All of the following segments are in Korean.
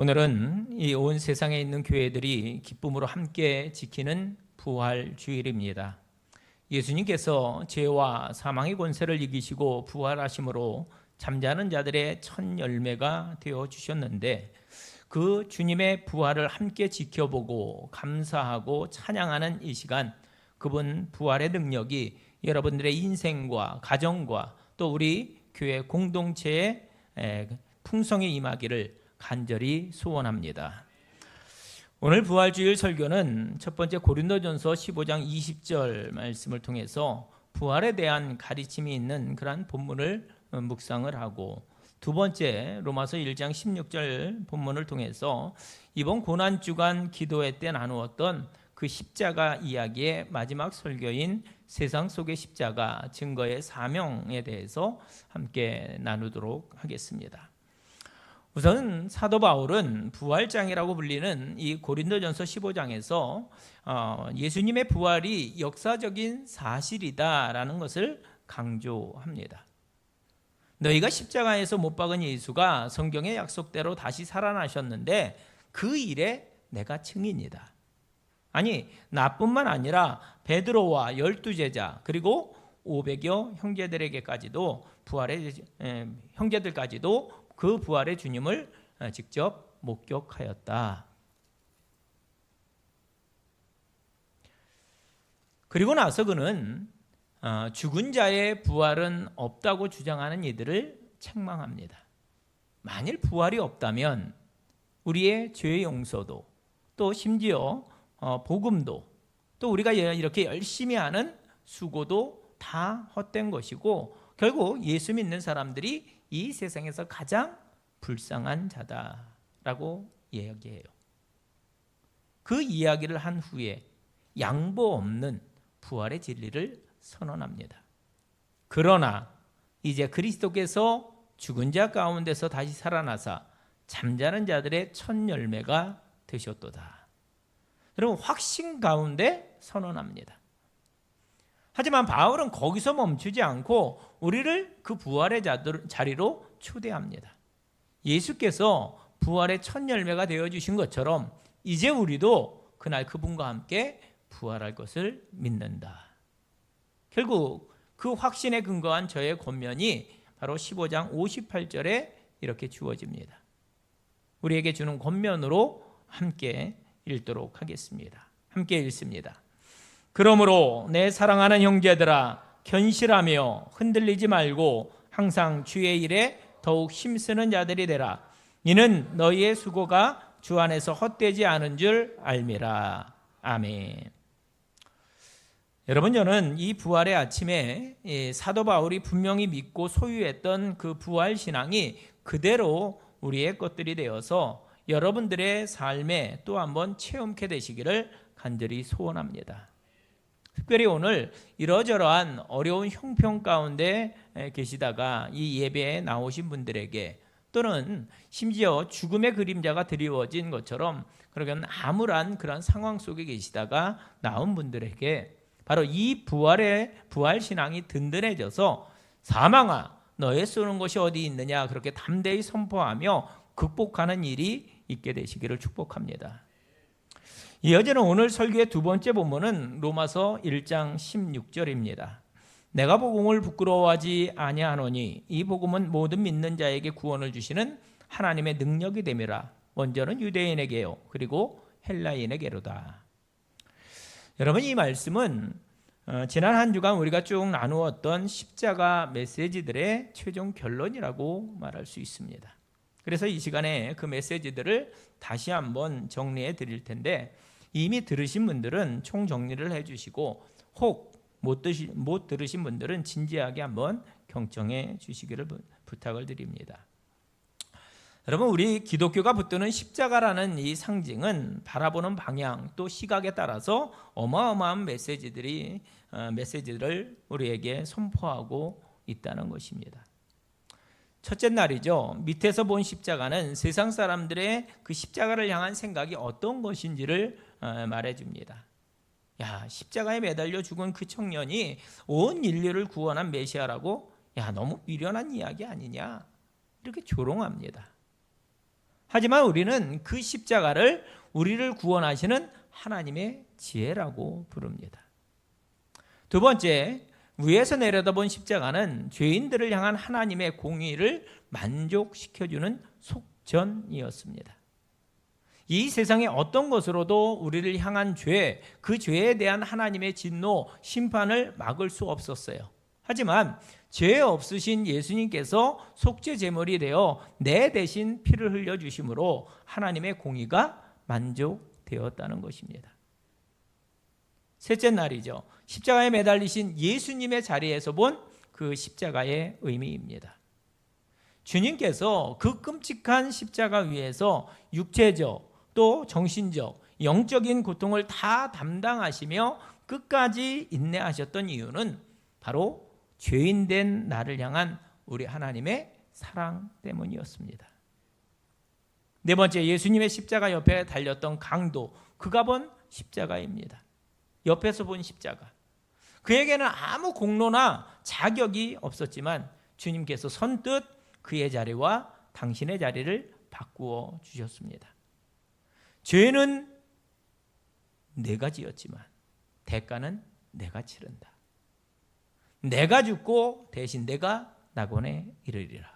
오늘은 이 온 세상에 있는 교회들이 기쁨으로 함께 지키는 부활 주일입니다. 예수님께서 죄와 사망의 권세를 이기시고 부활하심으로 잠자는 자들의 첫 열매가 되어 주셨는데, 그 주님의 부활을 함께 지켜보고 감사하고 찬양하는 이 시간, 그분 부활의 능력이 여러분들의 인생과 가정과 또 우리 교회 공동체에 풍성히 임하기를 간절히 소원합니다. 오늘 부활주일 설교는 첫 번째 고린도전서 15장 20절 말씀을 통해서 부활에 대한 가르침이 있는 그러한 본문을 묵상을 하고, 두 번째 로마서 1장 16절 본문을 통해서 이번 고난주간 기도회 때 나누었던 그 십자가 이야기의 마지막 설교인 세상 속의 십자가 증거의 사명에 대해서 함께 나누도록 하겠습니다. 우선 사도 바울은 부활장이라고 불리는 이 고린도전서 15장에서 예수님의 부활이 역사적인 사실이다라는 것을 강조합니다. 너희가 십자가에서 못 박은 예수가 성경의 약속대로 다시 살아나셨는데 그 일에 내가 증인이다. 아니, 나뿐만 아니라 베드로와 12제자 그리고 500여 형제들에게까지도 형제들까지도 그 부활의 주님을 직접 목격하였다. 그리고 나서 그는 죽은 자의 부활은 없다고 주장하는 이들을 책망합니다. 만일 부활이 없다면 우리의 죄의 용서도, 또 심지어 복음도, 또 우리가 이렇게 열심히 하는 수고도 다 헛된 것이고, 결국 예수 믿는 사람들이 이 세상에서 가장 불쌍한 자다라고 이야기해요. 그 이야기를 한 후에 양보 없는 부활의 진리를 선언합니다. 그러나 이제 그리스도께서 죽은 자 가운데서 다시 살아나사 잠자는 자들의 첫 열매가 되셨도다. 여러분, 확신 가운데 선언합니다. 하지만 바울은 거기서 멈추지 않고 우리를 그 부활의 자리로 초대합니다. 예수께서 부활의 첫 열매가 되어주신 것처럼 이제 우리도 그날 그분과 함께 부활할 것을 믿는다. 결국 그 확신에 근거한 저의 권면이 바로 15장 58절에 이렇게 주어집니다. 우리에게 주는 권면으로 함께 읽도록 하겠습니다. 함께 읽습니다. 그러므로 내 사랑하는 형제들아, 견실하며 흔들리지 말고 항상 주의 일에 더욱 힘쓰는 자들이 되라. 이는 너희의 수고가 주 안에서 헛되지 않은 줄 알미라. 아멘. 여러분, 저는 이 부활의 아침에 사도 바울이 분명히 믿고 소유했던 그 부활 신앙이 그대로 우리의 것들이 되어서 여러분들의 삶에 또 한번 체험케 되시기를 간절히 소원합니다. 특별히 오늘 이러저러한 어려운 형편 가운데 계시다가 이 예배에 나오신 분들에게, 또는 심지어 죽음의 그림자가 드리워진 것처럼 그러면 암울한 그런 상황 속에 계시다가 나온 분들에게 바로 이 부활 신앙이 든든해져서 사망아 너의 쏘는 곳이 어디 있느냐, 그렇게 담대히 선포하며 극복하는 일이 있게 되시기를 축복합니다. 이어지는 오늘 설교의 두 번째 본문은 로마서 1장 16절입니다. 내가 복음을 부끄러워하지 아니하노니 이 복음은 모든 믿는 자에게 구원을 주시는 하나님의 능력이 됨이라. 먼저는 유대인에게요, 그리고 헬라인에게로다. 여러분, 이 말씀은 지난 한 주간 우리가 쭉 나누었던 십자가 메시지들의 최종 결론이라고 말할 수 있습니다. 그래서 이 시간에 그 메시지들을 다시 한번 정리해 드릴 텐데, 이미 들으신 분들은 총정리를 해주시고, 혹 못 들으신 분들은 진지하게 한번 경청해 주시기를 부탁을 드립니다. 여러분, 우리 기독교가 붙드는 십자가라는 이 상징은 바라보는 방향 또 시각에 따라서 어마어마한 메시지들을 우리에게 선포하고 있다는 것입니다. 첫째 날이죠. 밑에서 본 십자가는 세상 사람들의 그 십자가를 향한 생각이 어떤 것인지를 말해줍니다. 야, 십자가에 매달려 죽은 그 청년이 온 인류를 구원한 메시아라고? 야, 너무 미련한 이야기 아니냐? 이렇게 조롱합니다. 하지만 우리는 그 십자가를 우리를 구원하시는 하나님의 지혜라고 부릅니다. 두 번째, 위에서 내려다본 십자가는 죄인들을 향한 하나님의 공의를 만족시켜주는 속전이었습니다. 이 세상의 어떤 것으로도 우리를 향한 죄, 그 죄에 대한 하나님의 진노, 심판을 막을 수 없었어요. 하지만 죄 없으신 예수님께서 속죄 제물이 되어 내 대신 피를 흘려주심으로 하나님의 공의가 만족되었다는 것입니다. 셋째 날이죠. 십자가에 매달리신 예수님의 자리에서 본 그 십자가의 의미입니다. 주님께서 그 끔찍한 십자가 위에서 육체적 또 정신적 영적인 고통을 다 담당하시며 끝까지 인내하셨던 이유는 바로 죄인된 나를 향한 우리 하나님의 사랑 때문이었습니다. 네 번째, 예수님의 십자가 옆에 달렸던 강도, 그가 본 십자가입니다. 옆에서 본 십자가. 그에게는 아무 공로나 자격이 없었지만 주님께서 선뜻 그의 자리와 당신의 자리를 바꾸어 주셨습니다. 죄는 내가 지었지만 대가는 내가 치른다. 내가 죽고 대신 내가 낙원에 이르리라.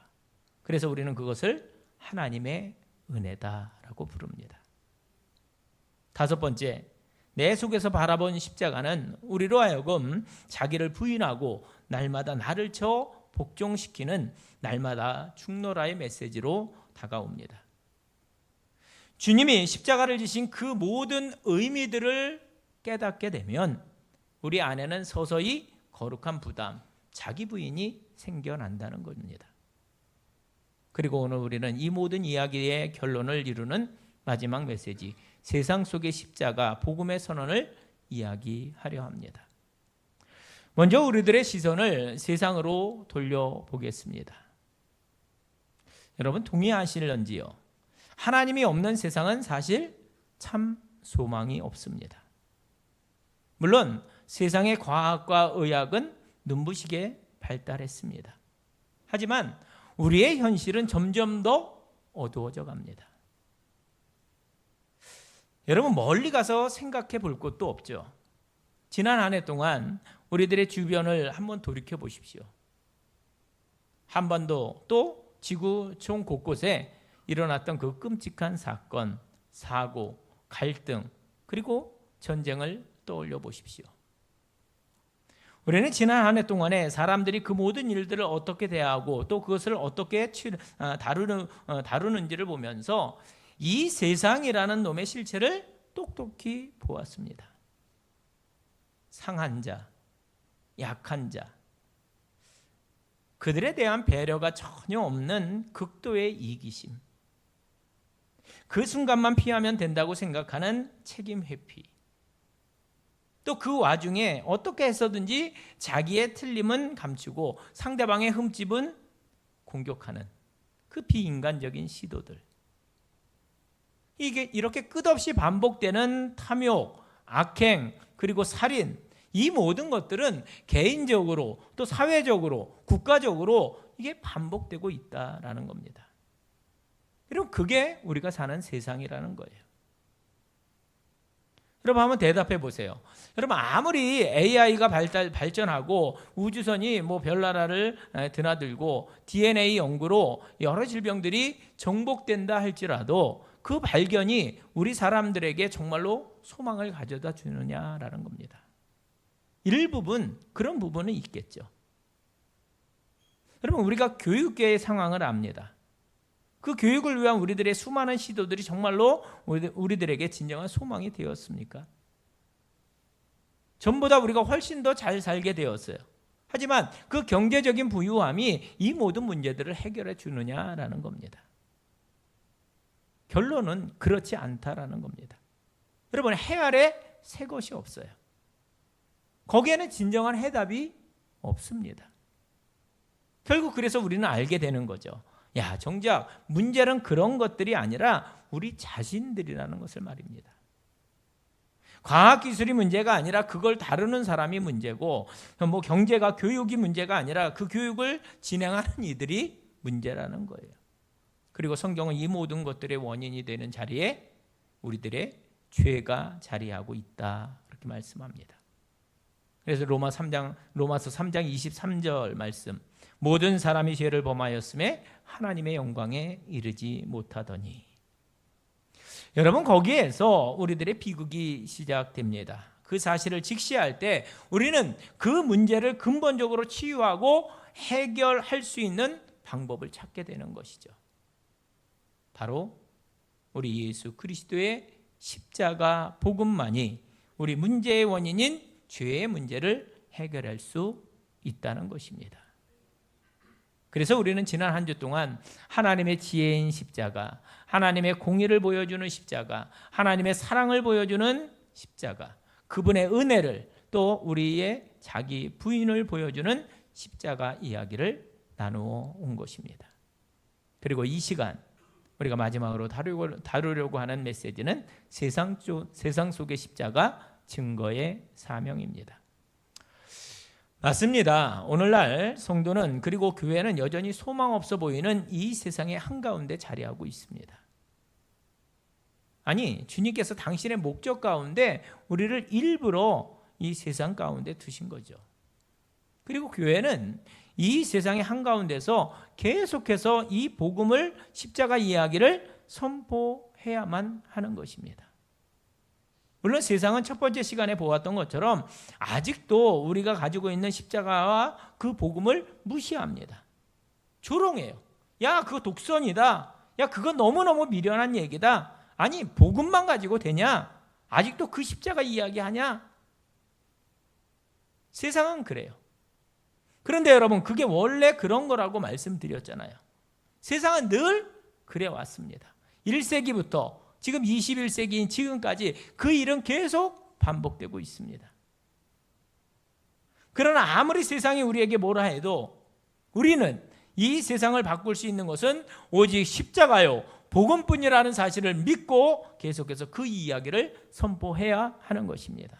그래서 우리는 그것을 하나님의 은혜다라고 부릅니다. 다섯 번째, 내 속에서 바라본 십자가는 우리로 하여금 자기를 부인하고 날마다 나를 쳐 복종시키는 날마다 죽노라의 메시지로 다가옵니다. 주님이 십자가를 지신 그 모든 의미들을 깨닫게 되면 우리 안에는 서서히 거룩한 부담, 자기 부인이 생겨난다는 겁니다. 그리고 오늘 우리는 이 모든 이야기의 결론을 이루는 마지막 메시지, 세상 속의 십자가, 복음의 선언을 이야기하려 합니다. 먼저 우리들의 시선을 세상으로 돌려보겠습니다. 여러분 동의하실런지요? 하나님이 없는 세상은 사실 참 소망이 없습니다. 물론 세상의 과학과 의학은 눈부시게 발달했습니다. 하지만 우리의 현실은 점점 더 어두워져 갑니다. 여러분 멀리 가서 생각해 볼 것도 없죠. 지난 한 해 동안 우리들의 주변을 한번 돌이켜 보십시오. 한반도 또 지구 총 곳곳에 일어났던 그 끔찍한 사건, 사고, 갈등, 그리고 전쟁을 떠올려 보십시오. 우리는 지난 한 해 동안에 사람들이 그 모든 일들을 어떻게 대하고 또 그것을 어떻게 다루는지를 보면서 이 세상이라는 놈의 실체를 똑똑히 보았습니다. 상한 자, 약한 자, 그들에 대한 배려가 전혀 없는 극도의 이기심, 그 순간만 피하면 된다고 생각하는 책임 회피, 또 그 와중에 어떻게 해서든지 자기의 틀림은 감추고 상대방의 흠집은 공격하는 그 비인간적인 시도들, 이게 이렇게 끝없이 반복되는 탐욕, 악행, 그리고 살인, 이 모든 것들은 개인적으로 또 사회적으로 국가적으로 이게 반복되고 있다라는 겁니다. 여러분 그게 우리가 사는 세상이라는 거예요. 여러분 한번 대답해 보세요. 여러분 아무리 AI가 발전하고 우주선이 별나라를 드나들고 DNA 연구로 여러 질병들이 정복된다 할지라도 그 발견이 우리 사람들에게 정말로 소망을 가져다 주느냐라는 겁니다. 일부분 그런 부분은 있겠죠. 여러분 우리가 교육계의 상황을 압니다. 그 교육을 위한 우리들의 수많은 시도들이 정말로 우리들에게 진정한 소망이 되었습니까? 전보다 우리가 훨씬 더 잘 살게 되었어요. 하지만 그 경제적인 부유함이 이 모든 문제들을 해결해 주느냐라는 겁니다. 결론은 그렇지 않다라는 겁니다. 여러분 해 아래 새 것이 없어요. 거기에는 진정한 해답이 없습니다. 결국 그래서 우리는 알게 되는 거죠. 야, 정작 문제는 그런 것들이 아니라 우리 자신들이라는 것을 말입니다. 과학기술이 문제가 아니라 그걸 다루는 사람이 문제고, 경제가 교육이 문제가 아니라 그 교육을 진행하는 이들이 문제라는 거예요. 그리고 성경은 이 모든 것들의 원인이 되는 자리에 우리들의 죄가 자리하고 있다, 그렇게 말씀합니다. 그래서 로마서 3장 23절 말씀, 모든 사람이 죄를 범하였음에 하나님의 영광에 이르지 못하더니. 여러분, 거기에서 우리들의 비극이 시작됩니다. 그 사실을 직시할 때 우리는 그 문제를 근본적으로 치유하고 해결할 수 있는 방법을 찾게 되는 것이죠. 바로 우리 예수 그리스도의 십자가 복음만이 우리 문제의 원인인 죄의 문제를 해결할 수 있다는 것입니다. 그래서 우리는 지난 한 주 동안 하나님의 지혜인 십자가, 하나님의 공의를 보여주는 십자가, 하나님의 사랑을 보여주는 십자가, 그분의 은혜를, 또 우리의 자기 부인을 보여주는 십자가 이야기를 나누어 온 것입니다. 그리고 이 시간 우리가 마지막으로 다루려고 하는 메시지는 세상 속의 십자가, 증거의 사명입니다. 맞습니다. 오늘날 성도는, 그리고 교회는 여전히 소망 없어 보이는 이 세상의 한가운데 자리하고 있습니다. 아니, 주님께서 당신의 목적 가운데 우리를 일부러 이 세상 가운데 두신 거죠. 그리고 교회는 이 세상의 한가운데서 계속해서 이 복음을, 십자가 이야기를 선포해야만 하는 것입니다. 물론 세상은 첫 번째 시간에 보았던 것처럼 아직도 우리가 가지고 있는 십자가와 그 복음을 무시합니다. 조롱해요. 야, 그거 독선이다. 야, 그거 너무너무 미련한 얘기다. 아니, 복음만 가지고 되냐? 아직도 그 십자가 이야기하냐? 세상은 그래요. 그런데 여러분, 그게 원래 그런 거라고 말씀드렸잖아요. 세상은 늘 그래 왔습니다. 1세기부터 지금 21세기인 지금까지 그 일은 계속 반복되고 있습니다. 그러나 아무리 세상이 우리에게 뭐라 해도 우리는 이 세상을 바꿀 수 있는 것은 오직 십자가요, 복음뿐이라는 사실을 믿고 계속해서 그 이야기를 선포해야 하는 것입니다.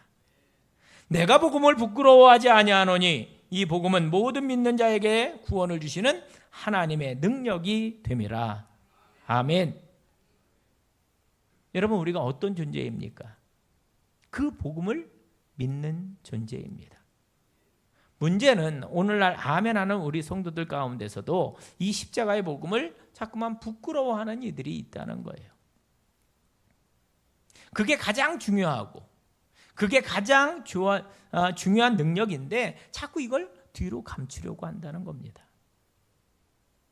내가 복음을 부끄러워하지 아니하노니 이 복음은 모든 믿는 자에게 구원을 주시는 하나님의 능력이 됨이라. 아멘. 여러분, 우리가 어떤 존재입니까? 그 복음을 믿는 존재입니다. 문제는 오늘날 아멘하는 우리 성도들 가운데서도 이 십자가의 복음을 자꾸만 부끄러워하는 이들이 있다는 거예요. 그게 가장 중요하고 그게 가장 중요한 능력인데 자꾸 이걸 뒤로 감추려고 한다는 겁니다.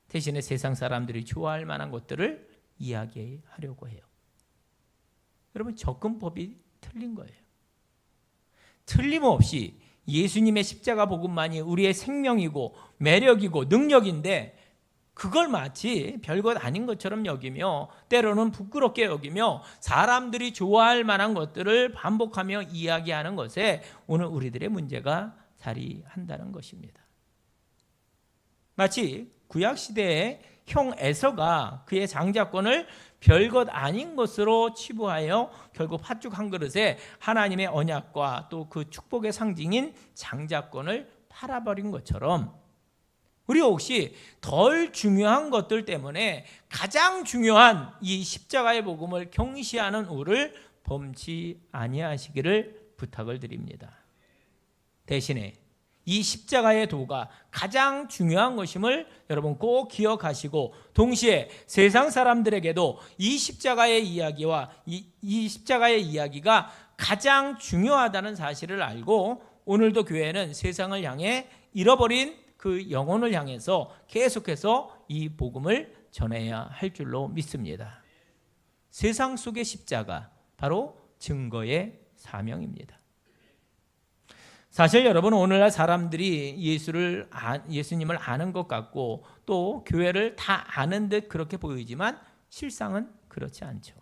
대신에 세상 사람들이 좋아할 만한 것들을 이야기하려고 해요. 여러분, 접근법이 틀린 거예요. 틀림없이 예수님의 십자가 복음만이 우리의 생명이고 매력이고 능력인데 그걸 마치 별것 아닌 것처럼 여기며 때로는 부끄럽게 여기며 사람들이 좋아할 만한 것들을 반복하며 이야기하는 것에 오늘 우리들의 문제가 자리한다는 것입니다. 마치 구약시대의 형 에서가 그의 장자권을 별것 아닌 것으로 치부하여 결국 팥죽 한 그릇에 하나님의 언약과 또 그 축복의 상징인 장자권을 팔아버린 것처럼 우리 혹시 덜 중요한 것들 때문에 가장 중요한 이 십자가의 복음을 경시하는 우를 범치 아니하시기를 부탁을 드립니다. 대신에 이 십자가의 도가 가장 중요한 것임을 여러분 꼭 기억하시고, 동시에 세상 사람들에게도 이 십자가의 이야기와 이 십자가의 이야기가 가장 중요하다는 사실을 알고, 오늘도 교회는 세상을 향해 잃어버린 그 영혼을 향해서 계속해서 이 복음을 전해야 할 줄로 믿습니다. 세상 속의 십자가, 바로 증거의 사명입니다. 사실 여러분, 오늘날 사람들이 예수님을 아는 것 같고 또 교회를 다 아는 듯 그렇게 보이지만 실상은 그렇지 않죠.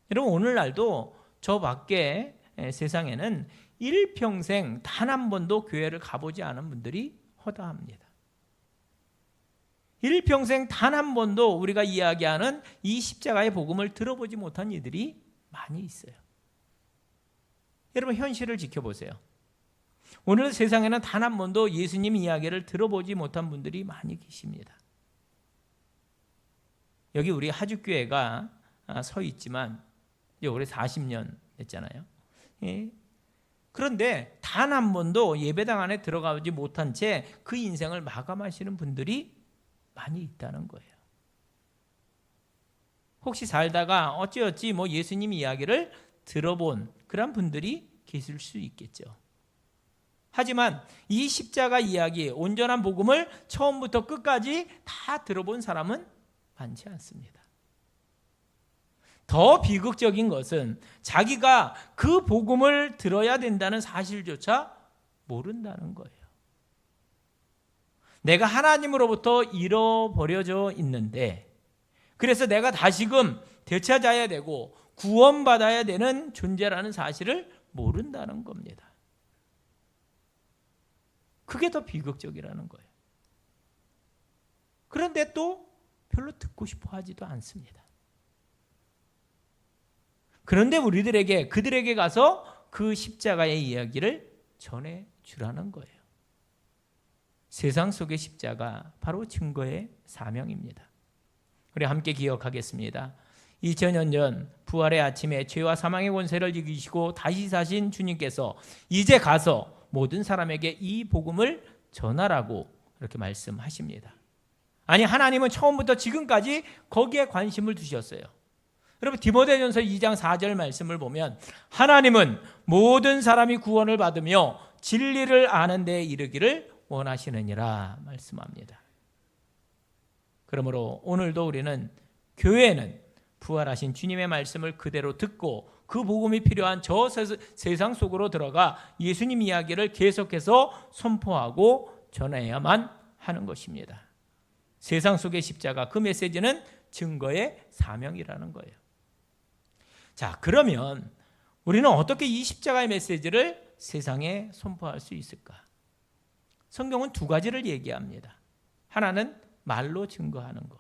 여러분, 오늘날도 저 밖에 세상에는 일평생 단 한 번도 교회를 가보지 않은 분들이 허다합니다. 일평생 단 한 번도 우리가 이야기하는 이 십자가의 복음을 들어보지 못한 이들이 많이 있어요. 여러분, 현실을 지켜보세요. 오늘 세상에는 단 한 번도 예수님 이야기를 들어보지 못한 분들이 많이 계십니다. 여기 우리 하주교회가 서 있지만 이제 올해 40년 됐잖아요. 예. 그런데 단 한 번도 예배당 안에 들어가지 못한 채 그 인생을 마감하시는 분들이 많이 있다는 거예요. 혹시 살다가 어찌어찌 예수님 이야기를 들어본 그런 분들이 계실 수 있겠죠. 하지만 이 십자가 이야기, 온전한 복음을 처음부터 끝까지 다 들어본 사람은 많지 않습니다. 더 비극적인 것은 자기가 그 복음을 들어야 된다는 사실조차 모른다는 거예요. 내가 하나님으로부터 잃어버려져 있는데, 그래서 내가 다시금 되찾아야 되고 구원받아야 되는 존재라는 사실을 모른다는 겁니다. 그게 더 비극적이라는 거예요. 그런데 또 별로 듣고 싶어 하지도 않습니다. 그런데 우리들에게, 그들에게 가서 그 십자가의 이야기를 전해주라는 거예요. 세상 속의 십자가, 바로 증거의 사명입니다. 우리 함께 기억하겠습니다. 2000년 전 부활의 아침에 죄와 사망의 권세를 이기시고 다시 사신 주님께서 이제 가서 모든 사람에게 이 복음을 전하라고 이렇게 말씀하십니다. 아니, 하나님은 처음부터 지금까지 거기에 관심을 두셨어요. 여러분, 디모데전서 2장 4절 말씀을 보면 하나님은 모든 사람이 구원을 받으며 진리를 아는 데 이르기를 원하시느니라 말씀합니다. 그러므로 오늘도 우리는, 교회는 부활하신 주님의 말씀을 그대로 듣고 그 복음이 필요한 저 세상 속으로 들어가 예수님 이야기를 계속해서 선포하고 전해야만 하는 것입니다. 세상 속의 십자가, 그 메시지는 증거의 사명이라는 거예요. 자, 그러면 우리는 어떻게 이 십자가의 메시지를 세상에 선포할 수 있을까? 성경은 두 가지를 얘기합니다. 하나는 말로 증거하는 것,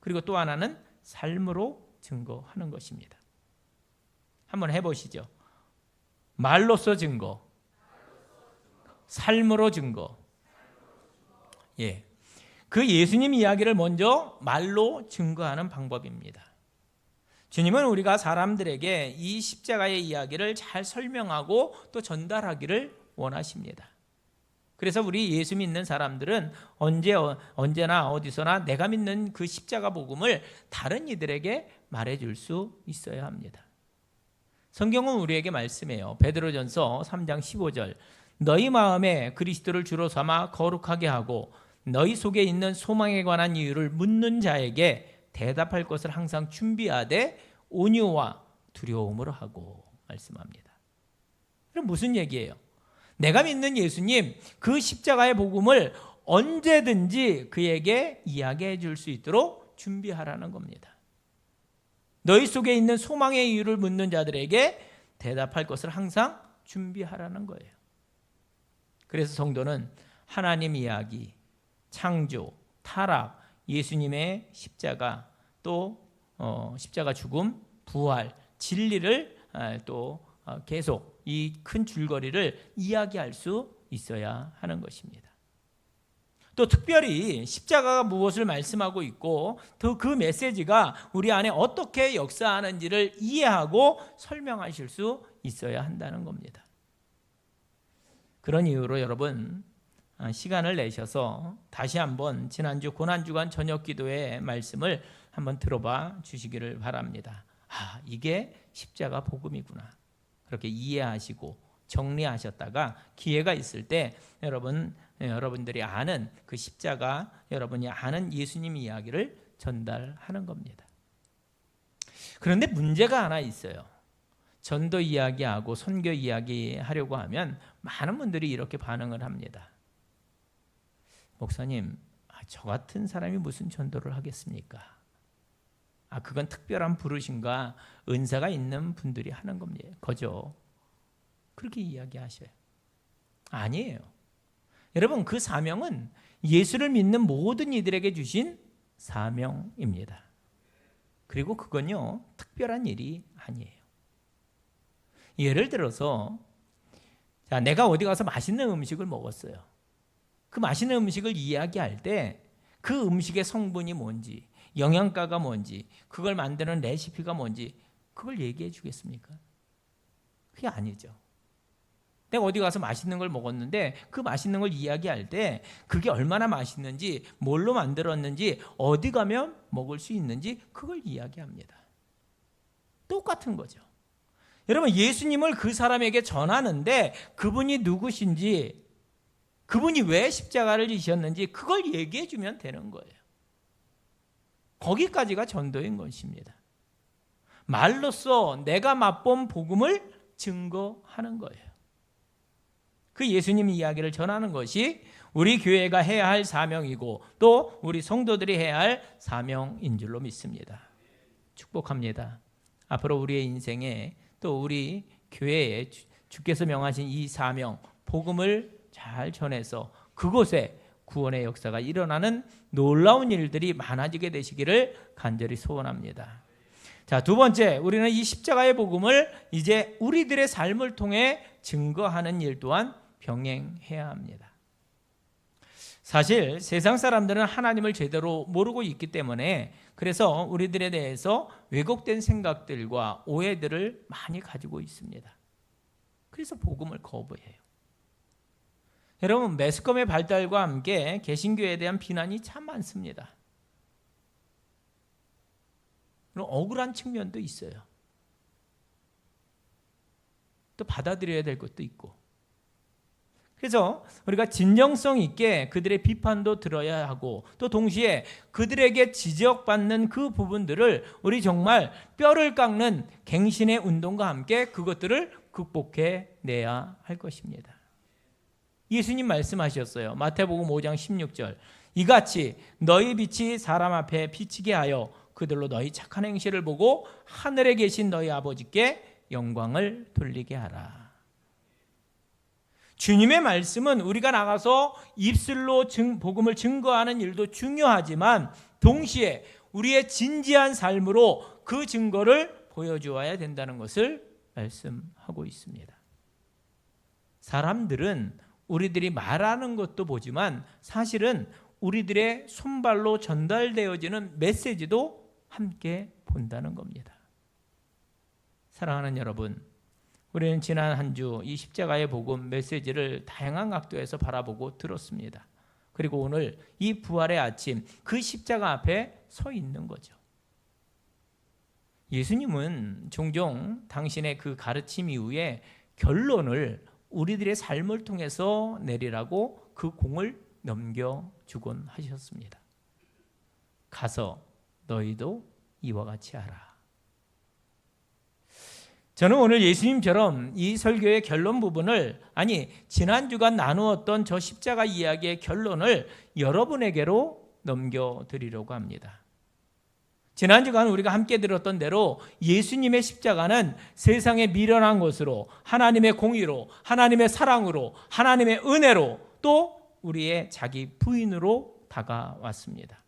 그리고 또 하나는 삶으로 증거하는 것입니다. 한번 해보시죠. 말로써 증거, 삶으로 증거. 예, 그 예수님 이야기를 먼저 말로 증거하는 방법입니다. 주님은 우리가 사람들에게 이 십자가의 이야기를 잘 설명하고 또 전달하기를 원하십니다. 그래서 우리 예수 믿는 사람들은 언제나 어디서나 내가 믿는 그 십자가 복음을 다른 이들에게 말해줄 수 있어야 합니다. 성경은 우리에게 말씀해요. 베드로전서 3장 15절, 너희 마음에 그리스도를 주로 삼아 거룩하게 하고 너희 속에 있는 소망에 관한 이유를 묻는 자에게 대답할 것을 항상 준비하되 온유와 두려움으로 하고 말씀합니다. 그럼 무슨 얘기예요? 내가 믿는 예수님, 그 십자가의 복음을 언제든지 그에게 이야기해 줄 수 있도록 준비하라는 겁니다. 너희 속에 있는 소망의 이유를 묻는 자들에게 대답할 것을 항상 준비하라는 거예요. 그래서 성도는 하나님 이야기, 창조, 타락, 예수님의 십자가, 또 십자가 죽음, 부활, 진리를 또 계속 이 큰 줄거리를 이야기할 수 있어야 하는 것입니다. 또 특별히 십자가가 무엇을 말씀하고 있고 또 그 메시지가 우리 안에 어떻게 역사하는지를 이해하고 설명하실 수 있어야 한다는 겁니다. 그런 이유로 여러분, 시간을 내셔서 다시 한번 지난주 고난주간 저녁 기도의 말씀을 한번 들어봐 주시기를 바랍니다. 이게 십자가 복음이구나, 그렇게 이해하시고 정리하셨다가 기회가 있을 때 여러분들이 아는 그 십자가, 여러분이 아는 예수님 이야기를 전달하는 겁니다. 그런데 문제가 하나 있어요. 전도 이야기하고 선교 이야기하려고 하면 많은 분들이 이렇게 반응을 합니다. 목사님, 저 같은 사람이 무슨 전도를 하겠습니까? 그건 특별한 부르심과 은사가 있는 분들이 하는 겁니다. 거죠. 그렇게 이야기하셔요. 아니에요. 여러분, 그 사명은 예수를 믿는 모든 이들에게 주신 사명입니다. 그리고 그건요, 특별한 일이 아니에요. 예를 들어서 내가 어디 가서 맛있는 음식을 먹었어요. 그 맛있는 음식을 이야기할 때 그 음식의 성분이 뭔지, 영양가가 뭔지, 그걸 만드는 레시피가 뭔지 그걸 얘기해 주겠습니까? 그게 아니죠. 내가 어디 가서 맛있는 걸 먹었는데 그 맛있는 걸 이야기할 때 그게 얼마나 맛있는지, 뭘로 만들었는지, 어디 가면 먹을 수 있는지 그걸 이야기합니다. 똑같은 거죠. 여러분, 예수님을 그 사람에게 전하는데 그분이 누구신지, 그분이 왜 십자가를 지셨는지 그걸 얘기해 주면 되는 거예요. 거기까지가 전도인 것입니다. 말로써 내가 맛본 복음을 증거하는 거예요. 그 예수님 이야기를 전하는 것이 우리 교회가 해야 할 사명이고 또 우리 성도들이 해야 할 사명인 줄로 믿습니다. 축복합니다. 앞으로 우리의 인생에 또 우리 교회에 주께서 명하신 이 사명, 복음을 잘 전해서 그곳에 구원의 역사가 일어나는 놀라운 일들이 많아지게 되시기를 간절히 소원합니다. 자, 두 번째, 우리는 이 십자가의 복음을 이제 우리들의 삶을 통해 증거하는 일 또한 병행해야 합니다. 사실 세상 사람들은 하나님을 제대로 모르고 있기 때문에 그래서 우리들에 대해서 왜곡된 생각들과 오해들을 많이 가지고 있습니다. 그래서 복음을 거부해요. 여러분, 매스컴의 발달과 함께 개신교에 대한 비난이 참 많습니다. 그리고 억울한 측면도 있어요. 또 받아들여야 될 것도 있고. 그래서 우리가 진정성 있게 그들의 비판도 들어야 하고 또 동시에 그들에게 지적받는 그 부분들을 우리 정말 뼈를 깎는 갱신의 운동과 함께 그것들을 극복해 내야 할 것입니다. 예수님 말씀하셨어요. 마태복음 5장 16절. 이같이 너희 빛이 사람 앞에 비치게 하여 그들로 너희 착한 행실을 보고 하늘에 계신 너희 아버지께 영광을 돌리게 하라. 주님의 말씀은 우리가 나가서 입술로 복음을 증거하는 일도 중요하지만 동시에 우리의 진지한 삶으로 그 증거를 보여주어야 된다는 것을 말씀하고 있습니다. 사람들은 우리들이 말하는 것도 보지만 사실은 우리들의 손발로 전달되어지는 메시지도 함께 본다는 겁니다. 사랑하는 여러분, 우리는 지난 한 주 이 십자가의 복음 메시지를 다양한 각도에서 바라보고 들었습니다. 그리고 오늘 이 부활의 아침 그 십자가 앞에 서 있는 거죠. 예수님은 종종 당신의 그 가르침 이후에 결론을 우리들의 삶을 통해서 내리라고 그 공을 넘겨주곤 하셨습니다. 가서 너희도 이와 같이 하라. 저는 오늘 예수님처럼 이 설교의 결론 부분을, 아니 지난 주간 나누었던 저 십자가 이야기의 결론을 여러분에게로 넘겨드리려고 합니다. 지난 주간 우리가 함께 들었던 대로 예수님의 십자가는 세상에 미련한 것으로, 하나님의 공의로, 하나님의 사랑으로, 하나님의 은혜로, 또 우리의 자기 부인으로 다가왔습니다.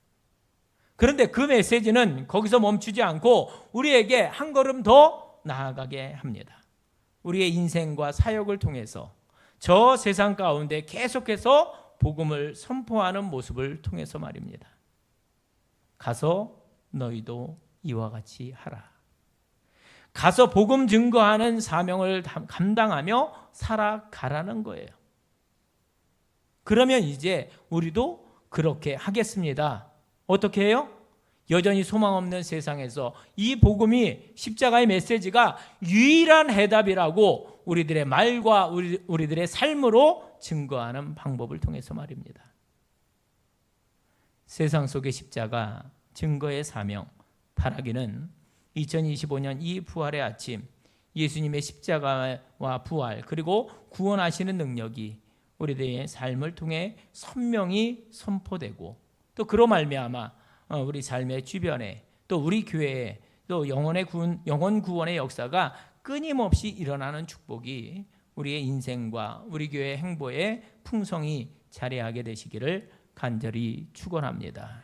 그런데 그 메시지는 거기서 멈추지 않고 우리에게 한 걸음 더 나아가게 합니다. 우리의 인생과 사역을 통해서 저 세상 가운데 계속해서 복음을 선포하는 모습을 통해서 말입니다. 가서 너희도 이와 같이 하라. 가서 복음 증거하는 사명을 감당하며 살아가라는 거예요. 그러면 이제 우리도 그렇게 하겠습니다. 어떻게 해요? 여전히 소망 없는 세상에서 이 복음이, 십자가의 메시지가 유일한 해답이라고 우리들의 말과 우리들의 삶으로 증거하는 방법을 통해서 말입니다. 세상 속의 십자가, 증거의 사명, 바라기는 2025년 이 부활의 아침, 예수님의 십자가와 부활 그리고 구원하시는 능력이 우리들의 삶을 통해 선명히 선포되고 또 그로 말미암아 우리 삶의 주변에 또 우리 교회에 또 영혼 구원의 역사가 끊임없이 일어나는 축복이 우리의 인생과 우리 교회의 행보에 풍성히 자리하게 되시기를 간절히 축원합니다.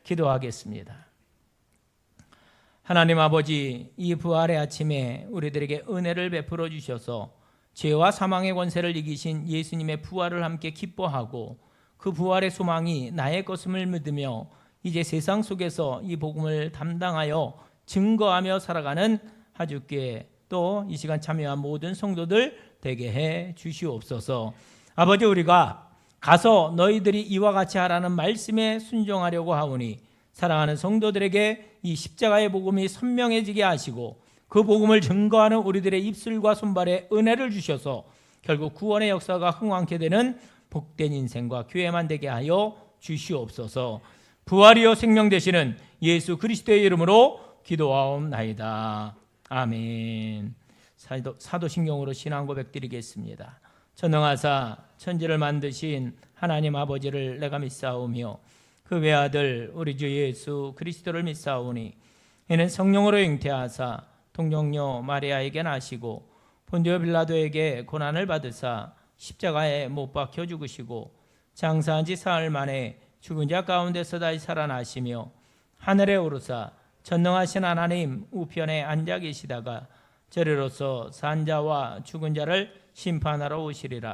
기도하겠습니다. 하나님 아버지, 이 부활의 아침에 우리들에게 은혜를 베풀어 주셔서 죄와 사망의 권세를 이기신 예수님의 부활을 함께 기뻐하고 그 부활의 소망이 나의 것임을 믿으며 이제 세상 속에서 이 복음을 담당하여 증거하며 살아가는 하주교회 또 이 시간 참여한 모든 성도들 되게 해 주시옵소서. 아버지, 우리가 가서 너희들이 이와 같이 하라는 말씀에 순종하려고 하오니 사랑하는 성도들에게 이 십자가의 복음이 선명해지게 하시고 그 복음을 증거하는 우리들의 입술과 손발에 은혜를 주셔서 결국 구원의 역사가 흥왕케 되는 복된 인생과 교회만 되게 하여 주시옵소서. 부활이요 생명 되시는 예수 그리스도의 이름으로 기도하옵나이다. 아멘. 사도신경으로 신앙 고백 드리겠습니다. 전능하사 천지를 만드신 하나님 아버지를 내가 믿사오며 그 외아들 우리 주 예수 그리스도를 믿사오니 이는 성령으로 잉태하사 동정녀 마리아에게 나시고 본디오 빌라도에게 고난을 받으사 십자가에 못 박혀 죽으시고 장사한 지 사흘 만에 죽은 자 가운데서 다시 살아나시며 하늘에 오르사 전능하신 하나님 우편에 앉아 계시다가 저리로서 산 자와 죽은 자를 심판하러 오시리라.